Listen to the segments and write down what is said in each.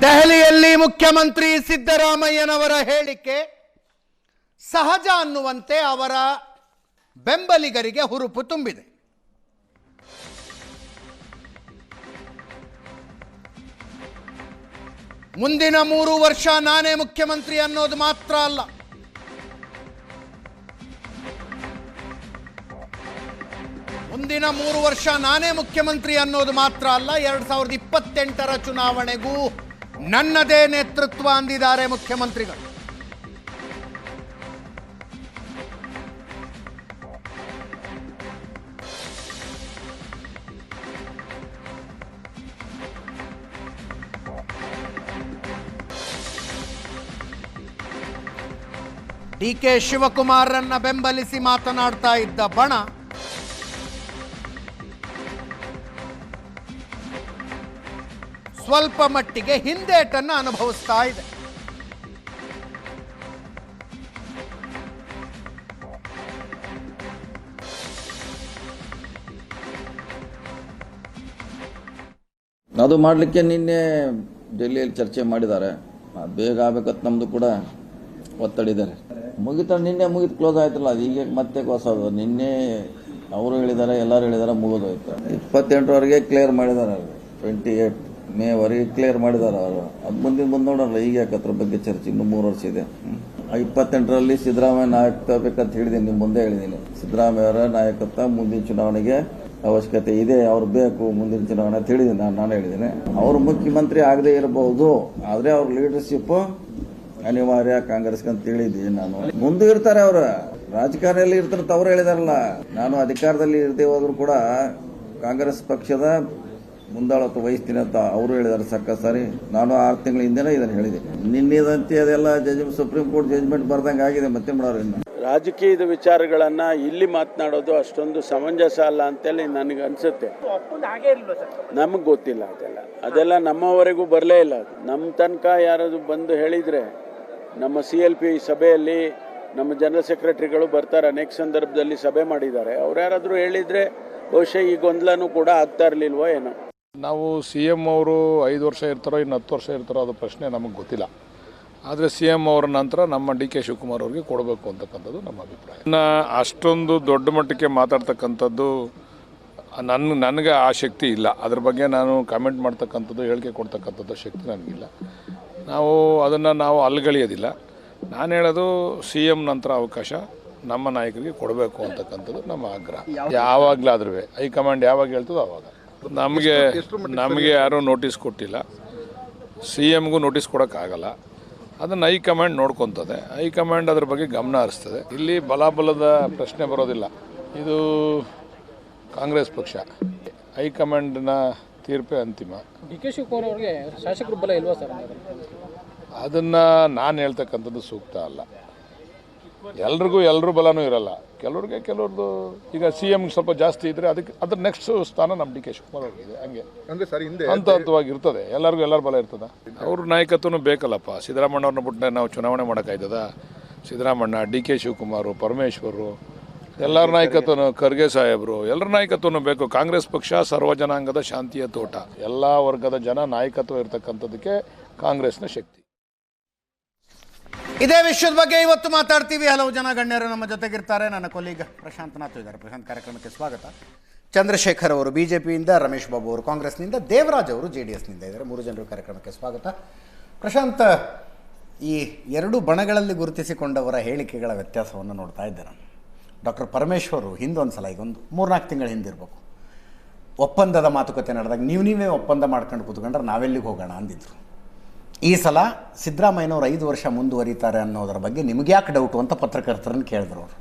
ದೆಹಲಿಯಲ್ಲಿ ಮುಖ್ಯಮಂತ್ರಿ ಸಿದ್ದರಾಮಯ್ಯನವರ ಹೇಳಿಕೆ ಸಹಜ ಅನ್ನುವಂತೆ ಅವರ ಬೆಂಬಲಿಗರಿಗೆ ಹುರುಪು ತುಂಬಿದೆ. ಮುಂದಿನ 3 ವರ್ಷ ನಾನೇ ಮುಖ್ಯಮಂತ್ರಿ ಅನ್ನೋದು ಮಾತ್ರ ಅಲ್ಲ, ಮುಂದಿನ 3 ವರ್ಷ ನಾನೇ ಮುಖ್ಯಮಂತ್ರಿ ಅನ್ನೋದು ಮಾತ್ರ ಅಲ್ಲ, 2028ರ ಚುನಾವಣೆಗೂ ನನ್ನದೇ ನೇತೃತ್ವ ಅಂದಿದ್ದಾರೆ ಮುಖ್ಯಮಂತ್ರಿಗಳು. ಡಿ.ಕೆ. ಶಿವಕುಮಾರನ್ನ ಬೆಂಬಲಿಸಿ ಮಾತನಾಡ್ತಾ ಇದ್ದ ಬಣ ಸ್ವಲ್ಪ ಮಟ್ಟಿಗೆ ಹಿಂದೇಟನ್ನು ಅನುಭವಿಸ್ತಾ ಇದೆ. ಅದು ಮಾಡಲಿಕ್ಕೆ ನಿನ್ನೆ ಡೆಲ್ಲಿಯಲ್ಲಿ ಚರ್ಚೆ ಮಾಡಿದ್ದಾರೆ. ಬೇಗ ಆಗಬೇಕಂತ ನಮ್ಮದು ಕೂಡ ಒತ್ತಡಿದ್ದಾರೆ. ನಿನ್ನೆ ಮುಗಿದು ಕ್ಲೋಸ್ ಆಯ್ತಲ್ಲ, ಅದು ಈಗ ಮತ್ತೆ ಹೊಸದು. ನಿನ್ನೆ ಅವರು ಹೇಳಿದ್ದಾರೆ, ಎಲ್ಲರೂ ಹೇಳಿದ್ದಾರೆ, ಮುಗಿದೋಯ್ತು. 28ರವರೆಗೆ ಕ್ಲಿಯರ್ ಮಾಡಿದ್ದಾರೆ, 28 ಮೇವರೆಗೆ ಕ್ಲಿಯರ್ ಮಾಡಿದ್ದಾರೆ ಅವರು. ಅದು ಮುಂದೆ ನೋಡೋಣ, ಈಗ ಯಾಕೆ ಅದ್ರ ಬಗ್ಗೆ ಚರ್ಚೆ. ಇನ್ನು 3 ವರ್ಷ ಇದೆ. 28ರಲ್ಲಿ ಸಿದ್ದರಾಮಯ್ಯ ನಾಯಕತ್ವ ಬೇಕಂತ ಹೇಳಿದ್ದೀನಿ, ನಿಮ್ಮ ಮುಂದೆ ಹೇಳಿದ್ದೀನಿ. ಸಿದ್ದರಾಮಯ್ಯ ಅವರ ನಾಯಕತ್ವ ಮುಂದಿನ ಚುನಾವಣೆಗೆ ಅವಶ್ಯಕತೆ ಇದೆ, ಅವ್ರು ಬೇಕು ಮುಂದಿನ ಚುನಾವಣೆ ಅಂತ ಹೇಳಿದ್ದೀನಿ. ನಾನು ಹೇಳಿದ್ದೀನಿ ಅವರು ಮುಖ್ಯಮಂತ್ರಿ ಆಗದೆ ಇರಬಹುದು, ಆದರೆ ಅವ್ರ ಲೀಡರ್ಶಿಪ್ ಅನಿವಾರ್ಯ ಕಾಂಗ್ರೆಸ್ಗೆ ಅಂತ ಹೇಳಿದ್ದೀನಿ. ನಾನು ಮುಂದೆ ಇರ್ತಾರೆ, ಅವರು ರಾಜಕಾರಣದಲ್ಲಿ ಇರ್ತಾರೆ ಅಂತ ಅವ್ರು ಹೇಳಿದಾರಲ್ಲ. ನಾನು ಅಧಿಕಾರದಲ್ಲಿ ಇರದೆ ಹೋದ್ರು ಕೂಡ ಕಾಂಗ್ರೆಸ್ ಪಕ್ಷದ ಮುಂದಾಳತ್ವ ವಹಿಸ್ತೀನಿ ಅಂತ ಅವರು ಹೇಳಿದ್ದಾರೆ ಸಾಕ ಸಾರಿ. ನಾನು 6 ತಿಂಗಳ ಹಿಂದೆನೇ ಇದನ್ನು ಹೇಳಿದ್ದೀನಿ. ನಿನ್ನೆದಂತೆ ಅದೆಲ್ಲ ಸುಪ್ರೀಂ ಕೋರ್ಟ್ ಜಜ್ಮೆಂಟ್ ಬರ್ದಂಗೆ ಆಗಿದೆ. ಮತ್ತೆ ಮಾಡೋರು ಇನ್ನು ರಾಜಕೀಯದ ವಿಚಾರಗಳನ್ನ ಇಲ್ಲಿ ಮಾತನಾಡೋದು ಅಷ್ಟೊಂದು ಸಮಂಜಸ ಅಲ್ಲ ಅಂತೇಳಿ ನನಗೆ ಅನ್ಸುತ್ತೆ. ನಮಗೆ ಗೊತ್ತಿಲ್ಲ ಅದೆಲ್ಲ ನಮ್ಮವರೆಗೂ ಬರಲೇ ಇಲ್ಲ. ನಮ್ಮ ತನಕ ಯಾರಾದ್ರು ಬಂದು ಹೇಳಿದ್ರೆ, ನಮ್ಮ CLP ಸಭೆಯಲ್ಲಿ ನಮ್ಮ ಜನರಲ್ ಸೆಕ್ರೆಟರಿಗಳು ಬರ್ತಾರೆ, ಅನೇಕ ಸಂದರ್ಭದಲ್ಲಿ ಸಭೆ ಮಾಡಿದ್ದಾರೆ. ಅವ್ರು ಯಾರಾದರೂ ಹೇಳಿದ್ರೆ ಬಹುಶಃ ಈ ಗೊಂದಲನೂ ಕೂಡ ಆಗ್ತಾ ಇರಲಿಲ್ವೋ ಏನೋ. ನಾವು CM ಅವರು 5 ವರ್ಷ ಇರ್ತಾರೋ ಇನ್ನು 10 ವರ್ಷ ಇರ್ತಾರೋ ಅದು ಪ್ರಶ್ನೆ ನಮಗೆ ಗೊತ್ತಿಲ್ಲ. ಆದರೆ CM ಅವರ ನಂತರ ನಮ್ಮ D.K. ಶಿವಕುಮಾರ್ ಅವರಿಗೆ ಕೊಡಬೇಕು ಅಂತಕ್ಕಂಥದ್ದು ನಮ್ಮ ಅಭಿಪ್ರಾಯ. ಅಷ್ಟೊಂದು ದೊಡ್ಡ ಮಟ್ಟಕ್ಕೆ ಮಾತಾಡ್ತಕ್ಕಂಥದ್ದು ನನಗೆ ಆ ಶಕ್ತಿ ಇಲ್ಲ. ಅದ್ರ ಬಗ್ಗೆ ನಾನು ಕಾಮೆಂಟ್ ಮಾಡ್ತಕ್ಕಂಥದ್ದು, ಹೇಳಿಕೆ ಕೊಡ್ತಕ್ಕಂಥದ್ದು ಶಕ್ತಿ ನನಗಿಲ್ಲ. ನಾವು ಅಲ್ಗಳಿಯೋದಿಲ್ಲ. ನಾನು ಹೇಳೋದು CM ನಂತರ ಅವಕಾಶ ನಮ್ಮ ನಾಯಕರಿಗೆ ಕೊಡಬೇಕು ಅಂತಕ್ಕಂಥದ್ದು ನಮ್ಮ ಆಗ್ರಹ. ಯಾವಾಗಲಾದ್ರೂ ಹೈಕಮಾಂಡ್ ಯಾವಾಗ ಹೇಳ್ತದೋ ಆವಾಗ. ನಮಗೆ ಯಾರೂ ನೋಟಿಸ್ ಕೊಟ್ಟಿಲ್ಲ, CMಗೂ ನೋಟಿಸ್ ಕೊಡೋಕ್ಕಾಗಲ್ಲ. ಅದನ್ನು ಹೈಕಮಾಂಡ್ ನೋಡ್ಕೊತದೆ. ಹೈಕಮಾಂಡ್ ಅದ್ರ ಬಗ್ಗೆ ಗಮನ ಹರಿಸ್ತದೆ. ಇಲ್ಲಿ ಬಲಾಬಲದ ಪ್ರಶ್ನೆ ಬರೋದಿಲ್ಲ. ಇದು ಕಾಂಗ್ರೆಸ್ ಪಕ್ಷ, ಹೈಕಮಾಂಡ್ನ ತೀರ್ಪೇ ಅಂತಿಮ. ಡಿ.ಕೆ. ಶಿವಕುಮಾರ್ ಅವರಿಗೆ ಶಾಸಕರು ಬಲ ಇಲ್ವಾ ಸರ್? ಅದನ್ನು ನಾನು ಹೇಳ್ತಕ್ಕಂಥದ್ದು ಸೂಕ್ತ ಅಲ್ಲ. ಎಲ್ಲರೂ ಬಲನೂ ಇರಲ್ಲ. ಕೆಲವ್ರದ್ದು ಈಗ CM ಸ್ವಲ್ಪ ಜಾಸ್ತಿ ಇದ್ದರೆ ಅದ್ರ ನೆಕ್ಸ್ಟ್ ಸ್ಥಾನ ನಮ್ಮ D.K. ಶಿವಕುಮಾರ್ ಅವ್ರಿಗೆ ಹಂಗೆ ಹಂತವಾಗಿ ಇರ್ತದೆ. ಎಲ್ಲರ ಬಲ ಇರ್ತದೆ. ಅವ್ರ ನಾಯಕತ್ವನೂ ಬೇಕಲ್ಲಪ್ಪ. ಸಿದ್ದರಾಮಣ್ಣವ್ರನ್ನ ಬಿಟ್ಟರೆ ನಾವು ಚುನಾವಣೆ ಮಾಡೋಕ್ಕಾಯ್ತದ? ಸಿದ್ದರಾಮಣ್ಣ, D.K. ಶಿವಕುಮಾರ್, ಪರಮೇಶ್ವರು, ಎಲ್ಲರ ನಾಯಕತ್ವನು, ಖರ್ಗೆ ಸಾಹೇಬರು, ಎಲ್ಲರ ನಾಯಕತ್ವನೂ ಬೇಕು. ಕಾಂಗ್ರೆಸ್ ಪಕ್ಷ ಸರ್ವಜನಾಂಗದ ಶಾಂತಿಯ ತೋಟ. ಎಲ್ಲ ವರ್ಗದ ಜನ ನಾಯಕತ್ವ ಇರತಕ್ಕಂಥದ್ದಕ್ಕೆ ಕಾಂಗ್ರೆಸ್ನ ಶಕ್ತಿ. ಇದೇ ವಿಷಯದ ಬಗ್ಗೆ ಇವತ್ತು ಮಾತಾಡ್ತೀವಿ. ಹಲವು ಜನ ಗಣ್ಯರು ನಮ್ಮ ಜೊತೆಗಿರ್ತಾರೆ. ನನ್ನ ಕೊಲೀಗ ಪ್ರಶಾಂತ್ ನಾಥ್ ಇದ್ದಾರೆ. ಪ್ರಶಾಂತ್, ಕಾರ್ಯಕ್ರಮಕ್ಕೆ ಸ್ವಾಗತ. ಚಂದ್ರಶೇಖರ್ ಅವರು BJPಯಿಂದ, ರಮೇಶ್ ಬಾಬು ಅವರು ಕಾಂಗ್ರೆಸ್ನಿಂದ, ದೇವರಾಜ್ ಅವರು JDSನಿಂದ ಇದ್ದಾರೆ. 3 ಜನರು ಕಾರ್ಯಕ್ರಮಕ್ಕೆ ಸ್ವಾಗತ. ಪ್ರಶಾಂತ್, ಈ 2 ಬಣಗಳಲ್ಲಿ ಗುರುತಿಸಿಕೊಂಡವರ ಹೇಳಿಕೆಗಳ ವ್ಯತ್ಯಾಸವನ್ನು ನೋಡ್ತಾ ಇದ್ದೆ ನಾನು. ಡಾಕ್ಟರ್ ಪರಮೇಶ್ವರು ಹಿಂದೊಂದು ಸಲ, ಇದೊಂದು 3-4 ತಿಂಗಳ ಹಿಂದಿರಬೇಕು, ಒಪ್ಪಂದದ ಮಾತುಕತೆ ನಡೆದಾಗ ನೀವೇ ಒಪ್ಪಂದ ಮಾಡ್ಕೊಂಡು ಕೂತ್ಕೊಂಡ್ರೆ ನಾವೆಲ್ಲಿಗೆ ಹೋಗೋಣ ಅಂದಿದ್ರು. ಈ ಸಲ ಸಿದ್ದರಾಮಯ್ಯನವರು 5 ವರ್ಷ ಮುಂದುವರಿತಾರೆ ಅನ್ನೋದರ ಬಗ್ಗೆ ನಿಮಗೆ ಯಾಕೆ ಡೌಟು ಅಂತ ಪತ್ರಕರ್ತರನ್ನು ಕೇಳಿದ್ರು ಅವರು.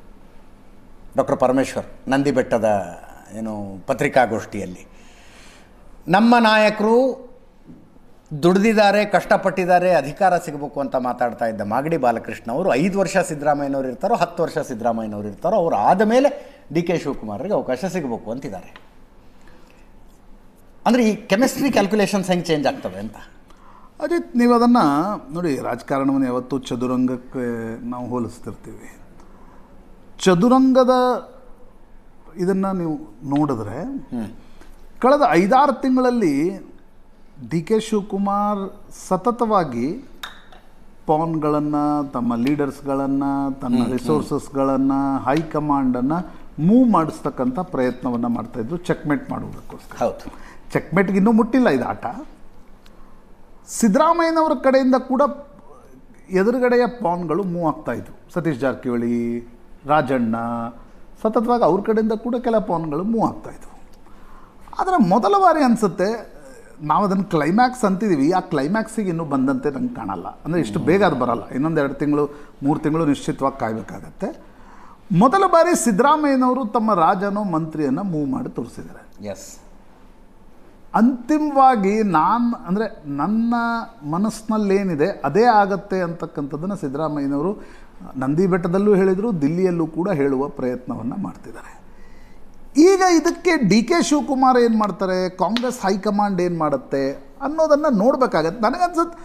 ಡಾಕ್ಟರ್ ಪರಮೇಶ್ವರ್ ನಂದಿ ಬೆಟ್ಟದ ಪತ್ರಿಕಾಗೋಷ್ಠಿಯಲ್ಲಿ ನಮ್ಮ ನಾಯಕರು ದುಡಿದಿದ್ದಾರೆ, ಕಷ್ಟಪಟ್ಟಿದ್ದಾರೆ, ಅಧಿಕಾರ ಸಿಗಬೇಕು ಅಂತ ಮಾತಾಡ್ತಾ ಇದ್ದ ಮಾಗಡಿ ಬಾಲಕೃಷ್ಣ ಅವರು 5 ವರ್ಷ ಸಿದ್ದರಾಮಯ್ಯನವರು ಇರ್ತಾರೋ 10 ವರ್ಷ ಸಿದ್ದರಾಮಯ್ಯನವರು ಇರ್ತಾರೋ ಅವರು ಆದಮೇಲೆ D.K. ಶಿವಕುಮಾರ್ಗೆ ಅವಕಾಶ ಸಿಗಬೇಕು ಅಂತಿದ್ದಾರೆ. ಅಂದರೆ ಈ ಕೆಮಿಸ್ಟ್ರಿ ಕ್ಯಾಲ್ಕುಲೇಷನ್ಸ್ ಹೆಂಗೆ ಚೇಂಜ್ ಆಗ್ತವೆ ಅಂತ. ಅದೇ ನೀವು ಅದನ್ನು ನೋಡಿ, ರಾಜಕಾರಣವನ್ನು ಯಾವತ್ತೂ ಚದುರಂಗಕ್ಕೆ ನಾವು ಹೋಲಿಸ್ತಿರ್ತೀವಿ. ಚದುರಂಗದ ಇದನ್ನು ನೀವು ನೋಡಿದ್ರೆ ಕಳೆದ 5-6 ತಿಂಗಳಲ್ಲಿ ಡಿ ಕೆ ಶಿವಕುಮಾರ್ ಸತತವಾಗಿ ಪಾನ್ಗಳನ್ನು, ತಮ್ಮ ಲೀಡರ್ಸ್ಗಳನ್ನು, ತನ್ನ ರಿಸೋರ್ಸಸ್ಗಳನ್ನು, ಹೈಕಮಾಂಡನ್ನು ಮೂವ್ ಮಾಡಿಸ್ತಕ್ಕಂಥ ಪ್ರಯತ್ನವನ್ನು ಮಾಡ್ತಾಯಿದ್ರು ಚೆಕ್ಮೇಟ್ ಮಾಡುವುದಕ್ಕೋಸ್ಕರ. ಹೌದು, ಚೆಕ್ಮೇಟ್ಗೆ ಇನ್ನೂ ಮುಟ್ಟಿಲ್ಲ ಇದು ಆಟ. ಸಿದ್ದರಾಮಯ್ಯನವರ ಕಡೆಯಿಂದ ಕೂಡ ಎದುರುಗಡೆಯ ಪಾನ್ಗಳು ಮೂವ್ ಆಗ್ತಾಯಿದ್ವು. ಸತೀಶ್ ಜಾರಕಿಹೊಳಿ, ರಾಜಣ್ಣ, ಸತತವಾಗಿ ಅವ್ರ ಕಡೆಯಿಂದ ಕೂಡ ಕೆಲ ಪಾನ್ಗಳು ಮೂವ್ ಆಗ್ತಾಯಿದ್ವು. ಆದರೆ ಮೊದಲ ಬಾರಿ ಅನಿಸುತ್ತೆ ನಾವು ಅದನ್ನು ಕ್ಲೈಮ್ಯಾಕ್ಸ್ ಅಂತಿದ್ದೀವಿ, ಆ ಕ್ಲೈಮ್ಯಾಕ್ಸಿಗೆ ಇನ್ನೂ ಬಂದಂತೆ ನಂಗೆ ಕಾಣಲ್ಲ. ಅಂದರೆ ಇಷ್ಟು ಬೇಗ ಅದು ಬರಲ್ಲ, ಇನ್ನೊಂದು 2 ತಿಂಗಳು 3 ತಿಂಗಳು ನಿಶ್ಚಿತವಾಗಿ ಕಾಯಬೇಕಾಗತ್ತೆ. ಮೊದಲ ಬಾರಿ ಸಿದ್ದರಾಮಯ್ಯನವರು ತಮ್ಮ ರಾಜನೋ ಮಂತ್ರಿಯನ್ನು ಮೂವ್ ಮಾಡಿ ತೋರಿಸಿದ್ದಾರೆ. ಎಸ್, ಅಂತಿಮವಾಗಿ ಅಂದರೆ ನನ್ನ ಮನಸ್ಸಿನಲ್ಲೇನಿದೆ ಅದೇ ಆಗತ್ತೆ ಅಂತಕ್ಕಂಥದ್ದನ್ನು ಸಿದ್ದರಾಮಯ್ಯನವರು ನಂದಿ ಬೆಟ್ಟದಲ್ಲೂ ಹೇಳಿದರು, ದಿಲ್ಲಿಯಲ್ಲೂ ಕೂಡ ಹೇಳುವ ಪ್ರಯತ್ನವನ್ನು ಮಾಡ್ತಿದ್ದಾರೆ. ಈಗ ಇದಕ್ಕೆ ಡಿ ಕೆ ಶಿವಕುಮಾರ್ ಏನು ಮಾಡ್ತಾರೆ, ಕಾಂಗ್ರೆಸ್ ಹೈಕಮಾಂಡ್ ಏನು ಮಾಡುತ್ತೆ ಅನ್ನೋದನ್ನು ನೋಡಬೇಕಾಗತ್ತೆ. ನನಗನ್ಸುತ್ತೆ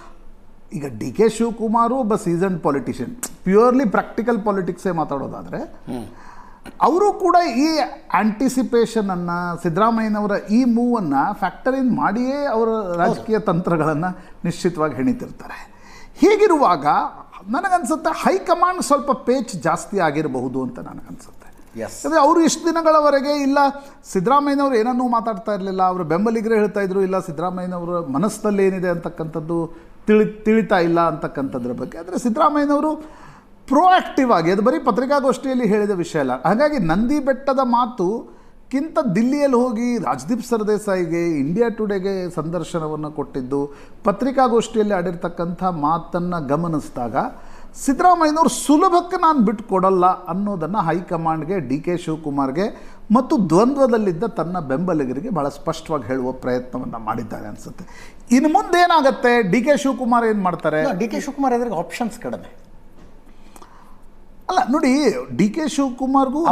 ಈಗ ಡಿ ಕೆ ಶಿವಕುಮಾರು ಒಬ್ಬ ಸೀಸನ್ಡ್ ಪೊಲಿಟಿಷಿಯನ್, ಪ್ಯೂರ್ಲಿ ಪ್ರಾಕ್ಟಿಕಲ್ ಪಾಲಿಟಿಕ್ಸೇ ಮಾತಾಡೋದಾದರೆ ಅವರು ಕೂಡ ಈ ಆ್ಯಂಟಿಸಿಪೇಷನನ್ನು, ಸಿದ್ದರಾಮಯ್ಯನವರ ಈ ಮೂವನ್ನು ಫ್ಯಾಕ್ಟರ್ ಇನ್ ಮಾಡಿಯೇ ಅವರ ರಾಜಕೀಯ ತಂತ್ರಗಳನ್ನು ನಿಶ್ಚಿತವಾಗಿ ಹೆಣಿತಿರ್ತಾರೆ. ಹೀಗಿರುವಾಗ ನನಗನ್ಸುತ್ತೆ ಹೈಕಮಾಂಡ್ ಸ್ವಲ್ಪ ಪೇಚ್ ಜಾಸ್ತಿ ಆಗಿರಬಹುದು ಅಂತ ನನಗನ್ಸುತ್ತೆ. ಅಂದರೆ ಅವರು ಇಷ್ಟು ದಿನಗಳವರೆಗೆ ಇಲ್ಲ ಸಿದ್ದರಾಮಯ್ಯನವರು ಏನನ್ನೂ ಮಾತಾಡ್ತಾ ಇರಲಿಲ್ಲ, ಅವರ ಬೆಂಬಲಿಗರೇ ಹೇಳ್ತಾ ಇದ್ರು ಇಲ್ಲ ಸಿದ್ದರಾಮಯ್ಯನವರ ಮನಸ್ಸಲ್ಲಿ ಏನಿದೆ ಅಂತಕ್ಕಂಥದ್ದು ತಿಳಿತಾ ಇಲ್ಲ ಅಂತಕ್ಕಂಥದ್ರ ಬಗ್ಗೆ. ಆದರೆ ಸಿದ್ದರಾಮಯ್ಯನವರು ಪ್ರೋಆಕ್ಟಿವ್ ಆಗಿ, ಅದು ಬರೀ ಪತ್ರಿಕಾಗೋಷ್ಠಿಯಲ್ಲಿ ಹೇಳಿದ ವಿಷಯ ಅಲ್ಲ. ಹಾಗಾಗಿ ನಂದಿ ಬೆಟ್ಟದ ಮಾತುಕ್ಕಿಂತ ದಿಲ್ಲಿಯಲ್ಲಿ ಹೋಗಿ ರಾಜ್ದೀಪ್ ಸರ್ದೇಸಾಯಿಗೆ, ಇಂಡಿಯಾ ಟುಡೇಗೆ ಸಂದರ್ಶನವನ್ನು ಕೊಟ್ಟಿದ್ದು, ಪತ್ರಿಕಾಗೋಷ್ಠಿಯಲ್ಲಿ ಆಡಿರ್ತಕ್ಕಂಥ ಮಾತನ್ನು ಗಮನಿಸಿದಾಗ ಸಿದ್ದರಾಮಯ್ಯನವರು ಸುಲಭಕ್ಕೆ ನಾನು ಬಿಟ್ಟು ಕೊಡಲ್ಲ ಅನ್ನೋದನ್ನು ಹೈಕಮಾಂಡ್ಗೆ, ಡಿ ಕೆ ಶಿವಕುಮಾರ್ಗೆ ಮತ್ತು ದ್ವಂದ್ವದಲ್ಲಿದ್ದ ತನ್ನ ಬೆಂಬಲಿಗರಿಗೆ ಭಾಳ ಸ್ಪಷ್ಟವಾಗಿ ಹೇಳುವ ಪ್ರಯತ್ನವನ್ನು ಮಾಡಿದ್ದಾರೆ ಅನಿಸುತ್ತೆ. ಇನ್ನು ಮುಂದೆ ಏನಾಗುತ್ತೆ, ಡಿ ಕೆ ಶಿವಕುಮಾರ್ ಏನು ಮಾಡ್ತಾರೆ? ಡಿ ಕೆ ಶಿವಕುಮಾರ್ ಎದುರಿಗೆ ಆಪ್ಷನ್ಸ್ ಕಡಿಮೆ ಅಲ್ಲ ನೋಡಿ, ಡಿ ಕೆ ಶಿವಕುಮಾರ್ಗೂ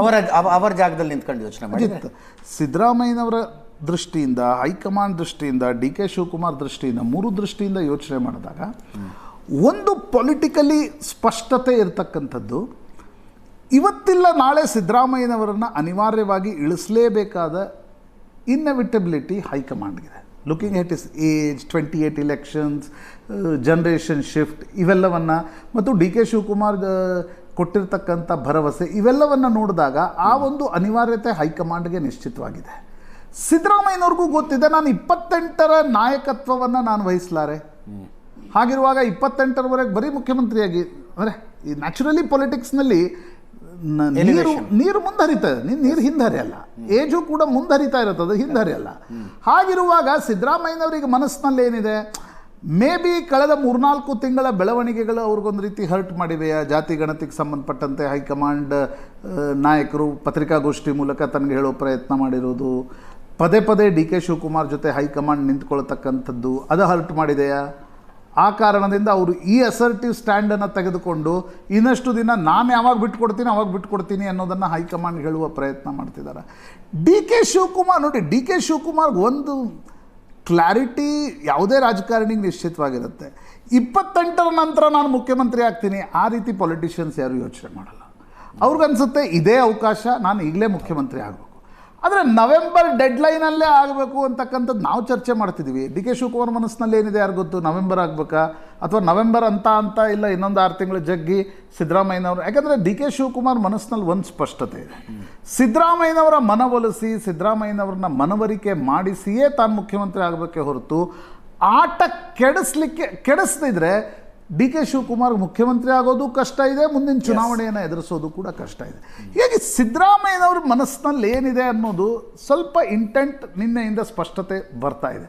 ಅವರ ಜಾಗದಲ್ಲಿ ನಿಂತ್ಕೊಂಡು ಯೋಚನೆ ಮಾಡಿ ಸಿದ್ದರಾಮಯ್ಯನವರ ದೃಷ್ಟಿಯಿಂದ, ಹೈಕಮಾಂಡ್ ದೃಷ್ಟಿಯಿಂದ, ಡಿ ಕೆ ಶಿವಕುಮಾರ್ ದೃಷ್ಟಿಯಿಂದ, 3 ದೃಷ್ಟಿಯಿಂದ ಯೋಚನೆ ಮಾಡಿದಾಗ ಒಂದು ಪೊಲಿಟಿಕಲಿ ಸ್ಪಷ್ಟತೆ ಇರತಕ್ಕಂಥದ್ದು, ಇವತ್ತಿಲ್ಲ ನಾಳೆ ಸಿದ್ದರಾಮಯ್ಯನವರನ್ನು ಅನಿವಾರ್ಯವಾಗಿ ಇಳಿಸಲೇಬೇಕಾದ ಇನ್ಎವಿಟಬಿಲಿಟಿ ಹೈಕಮಾಂಡ್ಗಿದೆ. Looking at his age, 28 elections, generation shift, ಇವೆಲ್ಲವನ್ನು ಮತ್ತು ಡಿ ಕೆ ಶಿವಕುಮಾರ್ ಕೊಟ್ಟಿರ್ತಕ್ಕಂಥ ಭರವಸೆ, ಇವೆಲ್ಲವನ್ನು ನೋಡಿದಾಗ ಆ ಒಂದು ಅನಿವಾರ್ಯತೆ ಹೈಕಮಾಂಡ್ಗೆ ನಿಶ್ಚಿತವಾಗಿದೆ. ಸಿದ್ದರಾಮಯ್ಯನವ್ರಿಗೂ ಗೊತ್ತಿದೆ ನಾನು 28ರ ನಾಯಕತ್ವವನ್ನು ನಾನು ವಹಿಸಲಾರೆ. ಹಾಗಿರುವಾಗ 28ರವರೆಗೆ ಬರೀ ಮುಖ್ಯಮಂತ್ರಿಯಾಗಿ, ಅಂದರೆ ಈ ನ್ಯಾಚುರಲಿ ಪೊಲಿಟಿಕ್ಸ್ನಲ್ಲಿ ನೀರು ಮುಂದರಿತದೆ, ನೀರು ಹಿಂದರಿಯಲ್ಲ, ಏಜು ಕೂಡ ಮುಂದರಿತಾ ಇರುತ್ತದೆ, ಹಿಂದರಿಯಲ್ಲ. ಹಾಗಿರುವಾಗ ಸಿದ್ದರಾಮಯ್ಯನವರಿಗೆ ಮನಸ್ಸಿನಲ್ಲಿ ಏನಿದೆ, ಮೇ ಬಿ ಕಳೆದ 3-4 ತಿಂಗಳ ಬೆಳವಣಿಗೆಗಳು ಅವ್ರಿಗೊಂದು ರೀತಿ ಹರ್ಟ್ ಮಾಡಿವೆಯಾ, ಜಾತಿ ಗಣತಿಗೆ ಸಂಬಂಧಪಟ್ಟಂತೆ ಹೈಕಮಾಂಡ್ ನಾಯಕರು ಪತ್ರಿಕಾಗೋಷ್ಠಿ ಮೂಲಕ ತನಗೆ ಹೇಳೋ ಪ್ರಯತ್ನ ಮಾಡಿರೋದು, ಪದೇ ಪದೇ ಡಿ ಕೆ ಶಿವಕುಮಾರ್ ಜೊತೆ ಹೈಕಮಾಂಡ್ ನಿಂತ್ಕೊಳ್ತಕ್ಕಂಥದ್ದು, ಅದು ಹರ್ಟ್ ಮಾಡಿದೆಯಾ? ಆ ಕಾರಣದಿಂದ ಅವರು ಈ ಅಸರ್ಟಿವ್ ಸ್ಟ್ಯಾಂಡನ್ನು ತೆಗೆದುಕೊಂಡು ಇನ್ನಷ್ಟು ದಿನ ನಾನು ಯಾವಾಗ ಬಿಟ್ಕೊಡ್ತೀನಿ ಅನ್ನೋದನ್ನು ಹೈಕಮಾಂಡ್ ಹೇಳುವ ಪ್ರಯತ್ನ ಮಾಡ್ತಿದ್ದಾರೆ. ಡಿ ಕೆ ಶಿವಕುಮಾರ್ ನೋಡಿ, ಡಿ ಕೆ ಶಿವಕುಮಾರ್ಗೆ ಒಂದು ಕ್ಲಾರಿಟಿ ಯಾವುದೇ ರಾಜಕಾರಣಿಗೆ ನಿಶ್ಚಿತವಾಗಿರುತ್ತೆ, 28ರ ನಂತರ ನಾನು ಮುಖ್ಯಮಂತ್ರಿ ಆಗ್ತೀನಿ, ಆ ರೀತಿ ಪೊಲಿಟಿಷಿಯನ್ಸ್ ಯಾರು ಯೋಚನೆ ಮಾಡಲ್ಲ. ಅವ್ರಿಗನ್ಸುತ್ತೆ ಇದೇ ಅವಕಾಶ, ನಾನು ಈಗಲೇ ಮುಖ್ಯಮಂತ್ರಿ ಆಗಬೇಕು. ಆದರೆ ನವೆಂಬರ್ ಡೆಡ್ಲೈನಲ್ಲೇ ಆಗಬೇಕು ಅಂತಕ್ಕಂಥದ್ದು ನಾವು ಚರ್ಚೆ ಮಾಡ್ತಿದ್ವಿ. ಡಿ ಕೆ ಶಿವಕುಮಾರ್ ಮನಸ್ಸಿನಲ್ಲಿ ಏನಿದೆ ಯಾರು ಗೊತ್ತು, ನವೆಂಬರ್ ಆಗಬೇಕಾ ಅಥವಾ ನವೆಂಬರ್ ಅಂತ ಇಲ್ಲ ಇನ್ನೊಂದು 6 ತಿಂಗಳು ಜಗ್ಗಿ ಸಿದ್ದರಾಮಯ್ಯನವರು. ಯಾಕಂದರೆ ಡಿ ಕೆ ಶಿವಕುಮಾರ್ ಮನಸ್ಸಿನಲ್ಲಿ ಒಂದು ಸ್ಪಷ್ಟತೆ ಇದೆ, ಸಿದ್ದರಾಮಯ್ಯನವರ ಮನವೊಲಿಸಿ, ಸಿದ್ದರಾಮಯ್ಯನವ್ರನ್ನ ಮನವರಿಕೆ ಮಾಡಿಸಿಯೇ ತಾನು ಮುಖ್ಯಮಂತ್ರಿ ಆಗಬೇಕೇ ಹೊರತು ಆಟ ಕೆಡಿಸ್ತಿದ್ರೆ ಡಿ ಕೆ ಶಿವಕುಮಾರ್ ಮುಖ್ಯಮಂತ್ರಿ ಆಗೋದು ಕಷ್ಟ ಇದೆ, ಮುಂದಿನ ಚುನಾವಣೆಯನ್ನು ಎದುರಿಸೋದು ಕೂಡ ಕಷ್ಟ ಇದೆ. ಹೀಗಾಗಿ ಸಿದ್ದರಾಮಯ್ಯನವ್ರ ಮನಸ್ಸಿನಲ್ಲಿ ಏನಿದೆ ಅನ್ನೋದು ಸ್ವಲ್ಪ ಇಂಟೆಂಟ್ ನಿನ್ನೆಯಿಂದ ಸ್ಪಷ್ಟತೆ ಬರ್ತಾ ಇದೆ.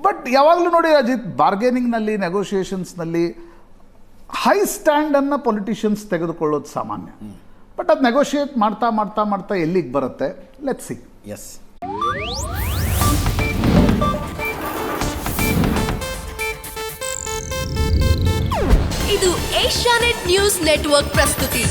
ಬಟ್ ಯಾವಾಗಲೂ ನೋಡಿ ಅಜಿತ್, ಬಾರ್ಗೇನಿಂಗ್ನಲ್ಲಿ, ನೆಗೋಷಿಯೇಷನ್ಸ್ನಲ್ಲಿ ಹೈ ಸ್ಟ್ಯಾಂಡನ್ನು ಪೊಲಿಟಿಷಿಯನ್ಸ್ ತೆಗೆದುಕೊಳ್ಳೋದು ಸಾಮಾನ್ಯ. ಬಟ್ ಅದು ನೆಗೋಷಿಯೇಟ್ ಮಾಡ್ತಾ ಎಲ್ಲಿಗೆ ಬರುತ್ತೆ, ಲೆಟ್ಸ್ ಸಿ. ಎಸ್, ಇದು ಏಷ್ಯಾನೆಟ್ ನ್ಯೂಸ್ ನೆಟ್ವರ್ಕ್ ಪ್ರಸ್ತುತಿ.